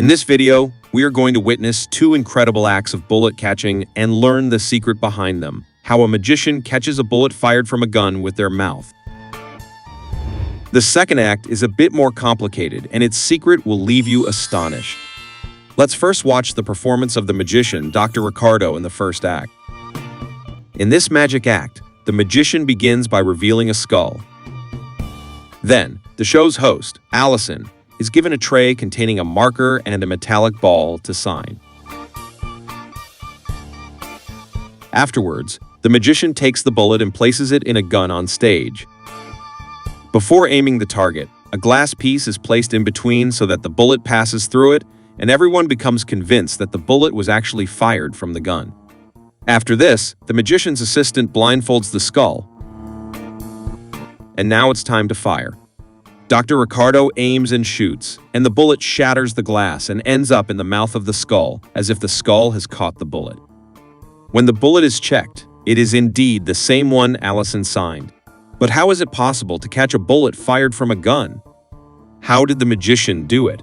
In this video, we are going to witness two incredible acts of bullet catching and learn the secret behind them, how a magician catches a bullet fired from a gun with their mouth. The second act is a bit more complicated, and its secret will leave you astonished. Let's first watch the performance of the magician, Dr. Ricardo, in the first act. In this magic act, the magician begins by revealing a skull. Then, the show's host, Allison, is given a tray containing a marker and a metallic ball to sign. Afterwards, the magician takes the bullet and places it in a gun on stage. Before aiming the target, a glass piece is placed in between so that the bullet passes through it, and everyone becomes convinced that the bullet was actually fired from the gun. After this, the magician's assistant blindfolds the skull. And now it's time to fire. Dr. Ricardo aims and shoots, and the bullet shatters the glass and ends up in the mouth of the skull, as if the skull has caught the bullet. When the bullet is checked, it is indeed the same one Allison signed. But how is it possible to catch a bullet fired from a gun? How did the magician do it?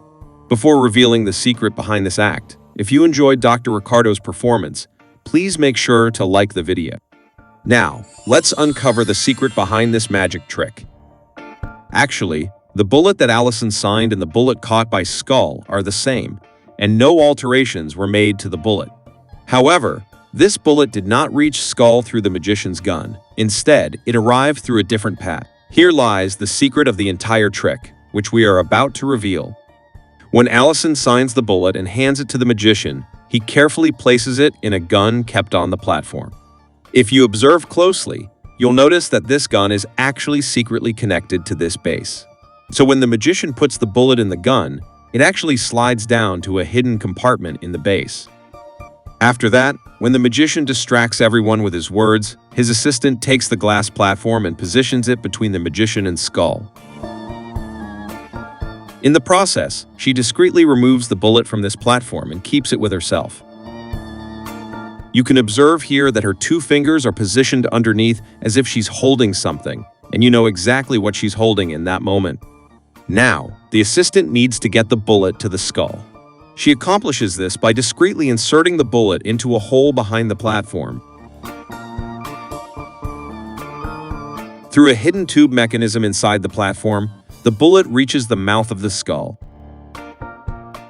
Before revealing the secret behind this act, if you enjoyed Dr. Ricardo's performance, please make sure to like the video. Now, let's uncover the secret behind this magic trick. Actually, the bullet that Allison signed and the bullet caught by Skull are the same, and no alterations were made to the bullet. However, this bullet did not reach Skull through the magician's gun. Instead, it arrived through a different path. Here lies the secret of the entire trick, which we are about to reveal. When Allison signs the bullet and hands it to the magician, he carefully places it in a gun kept on the platform. If you observe closely, you'll notice that this gun is actually secretly connected to this base. So when the magician puts the bullet in the gun, it actually slides down to a hidden compartment in the base. After that, when the magician distracts everyone with his words, his assistant takes the glass platform and positions it between the magician and Skull. In the process, she discreetly removes the bullet from this platform and keeps it with herself. You can observe here that her two fingers are positioned underneath as if she's holding something, and you know exactly what she's holding in that moment. Now, the assistant needs to get the bullet to the skull. She accomplishes this by discreetly inserting the bullet into a hole behind the platform. Through a hidden tube mechanism inside the platform, the bullet reaches the mouth of the skull.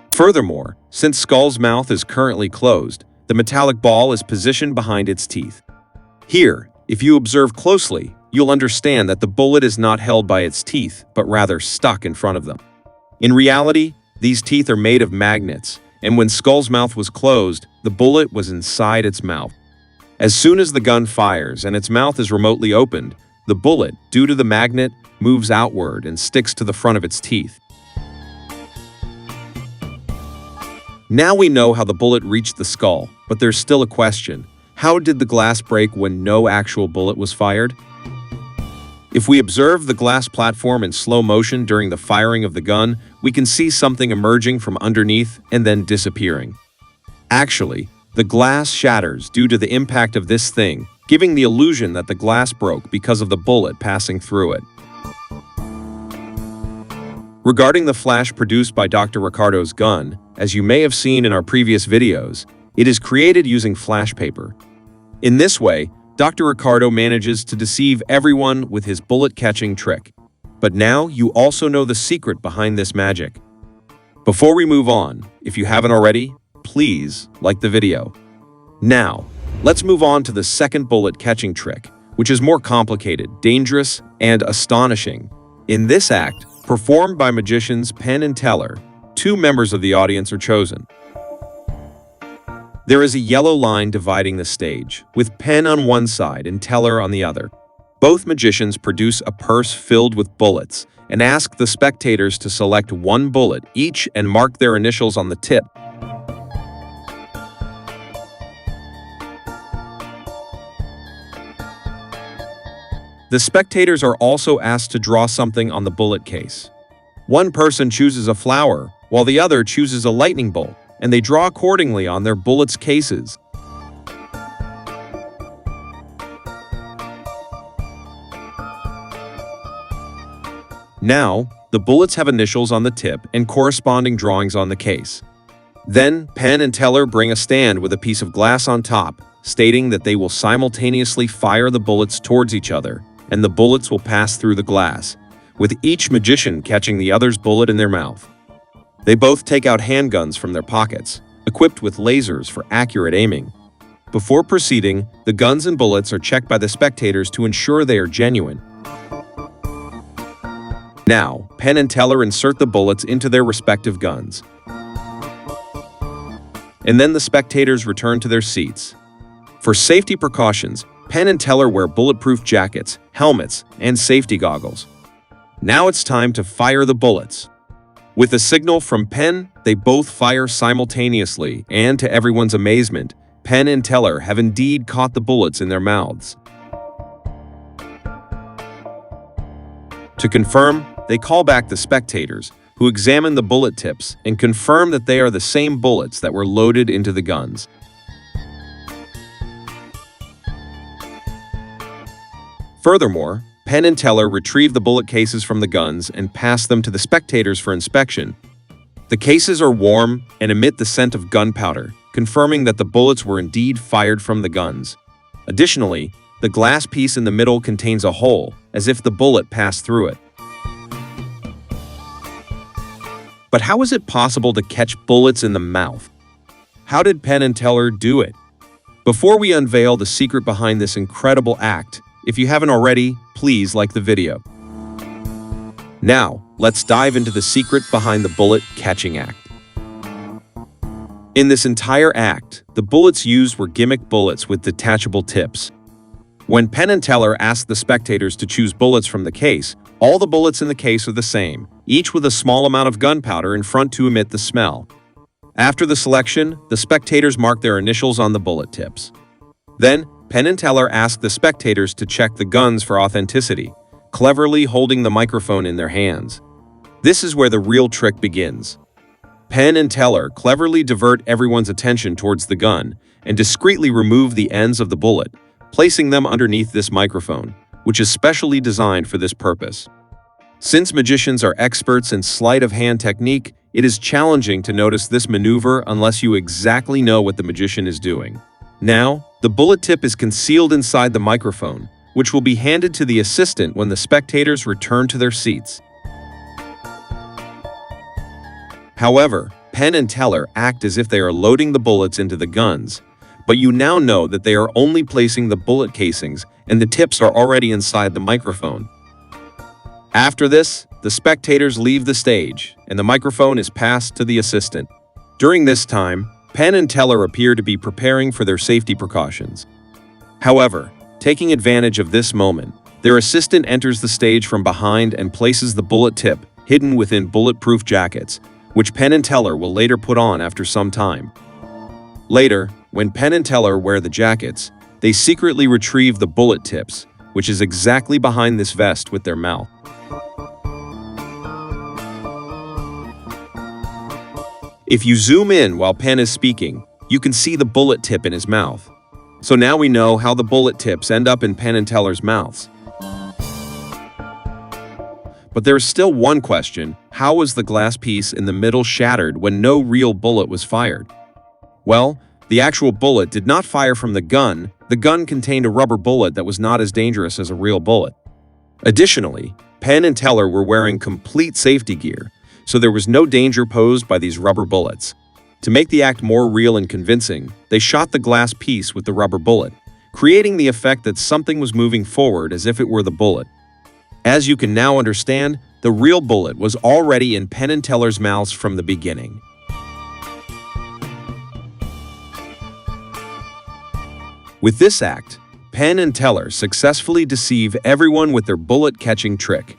Furthermore, since Skull's mouth is currently closed, the metallic ball is positioned behind its teeth. Here, if you observe closely, you'll understand that the bullet is not held by its teeth, but rather stuck in front of them. In reality, these teeth are made of magnets, and when Skull's mouth was closed, the bullet was inside its mouth. As soon as the gun fires and its mouth is remotely opened, the bullet, due to the magnet, moves outward and sticks to the front of its teeth. Now we know how the bullet reached the skull, but there's still a question. How did the glass break when no actual bullet was fired? If we observe the glass platform in slow motion during the firing of the gun, we can see something emerging from underneath and then disappearing. Actually, the glass shatters due to the impact of this thing, giving the illusion that the glass broke because of the bullet passing through it. Regarding the flash produced by Dr. Ricardo's gun, as you may have seen in our previous videos, it is created using flash paper. In this way, Dr. Ricardo manages to deceive everyone with his bullet-catching trick. But now you also know the secret behind this magic. Before we move on, if you haven't already, please like the video. Now, let's move on to the second bullet-catching trick, which is more complicated, dangerous, and astonishing. In this act, performed by magicians Penn and Teller, two members of the audience are chosen. There is a yellow line dividing the stage, with Penn on one side and Teller on the other. Both magicians produce a purse filled with bullets and ask the spectators to select one bullet each and mark their initials on the tip. The spectators are also asked to draw something on the bullet case. One person chooses a flower, while the other chooses a lightning bolt, and they draw accordingly on their bullets' cases. Now, the bullets have initials on the tip and corresponding drawings on the case. Then, Penn and Teller bring a stand with a piece of glass on top, stating that they will simultaneously fire the bullets towards each other, and the bullets will pass through the glass, with each magician catching the other's bullet in their mouth. They both take out handguns from their pockets, equipped with lasers for accurate aiming. Before proceeding, the guns and bullets are checked by the spectators to ensure they are genuine. Now, Penn and Teller insert the bullets into their respective guns. And then the spectators return to their seats. For safety precautions, Penn and Teller wear bulletproof jackets, helmets, and safety goggles. Now it's time to fire the bullets. With a signal from Penn, they both fire simultaneously, and to everyone's amazement, Penn and Teller have indeed caught the bullets in their mouths. To confirm, they call back the spectators, who examine the bullet tips and confirm that they are the same bullets that were loaded into the guns. Furthermore, Penn and Teller retrieve the bullet cases from the guns and pass them to the spectators for inspection. The cases are warm and emit the scent of gunpowder, confirming that the bullets were indeed fired from the guns. Additionally, the glass piece in the middle contains a hole, as if the bullet passed through it. But how is it possible to catch bullets in the mouth? How did Penn and Teller do it? Before we unveil the secret behind this incredible act, if you haven't already, please like the video. Now, let's dive into the secret behind the bullet catching act. In this entire act, the bullets used were gimmick bullets with detachable tips. When Penn and Teller asked the spectators to choose bullets from the case, all the bullets in the case are the same, each with a small amount of gunpowder in front to emit the smell. After the selection, the spectators mark their initials on the bullet tips. Then, Penn and Teller asked the spectators to check the guns for authenticity, cleverly holding the microphone in their hands. This is where the real trick begins. Penn and Teller cleverly divert everyone's attention towards the gun and discreetly remove the ends of the bullet, placing them underneath this microphone, which is specially designed for this purpose. Since magicians are experts in sleight of hand technique, it is challenging to notice this maneuver unless you exactly know what the magician is doing. Now, the bullet tip is concealed inside the microphone, which will be handed to the assistant when the spectators return to their seats. However, Penn and Teller act as if they are loading the bullets into the guns, but you now know that they are only placing the bullet casings and the tips are already inside the microphone. After this, the spectators leave the stage and the microphone is passed to the assistant. During this time, Penn and Teller appear to be preparing for their safety precautions. However, taking advantage of this moment, their assistant enters the stage from behind and places the bullet tip hidden within bulletproof jackets, which Penn and Teller will later put on after some time. Later, when Penn and Teller wear the jackets, they secretly retrieve the bullet tips, which is exactly behind this vest with their mouth. If you zoom in while Penn is speaking, you can see the bullet tip in his mouth. So now we know how the bullet tips end up in Penn and Teller's mouths. But there's still one question: how was the glass piece in the middle shattered when no real bullet was fired? Well, the actual bullet did not fire from the gun. The gun contained a rubber bullet that was not as dangerous as a real bullet. Additionally, Penn and Teller were wearing complete safety gear, so there was no danger posed by these rubber bullets. To make the act more real and convincing, they shot the glass piece with the rubber bullet, creating the effect that something was moving forward as if it were the bullet. As you can now understand, the real bullet was already in Penn and Teller's mouths from the beginning. With this act, Penn and Teller successfully deceive everyone with their bullet-catching trick.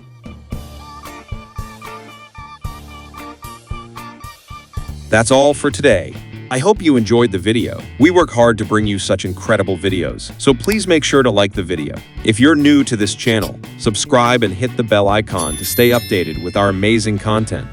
That's all for today. I hope you enjoyed the video. We work hard to bring you such incredible videos, so please make sure to like the video. If you're new to this channel, subscribe and hit the bell icon to stay updated with our amazing content.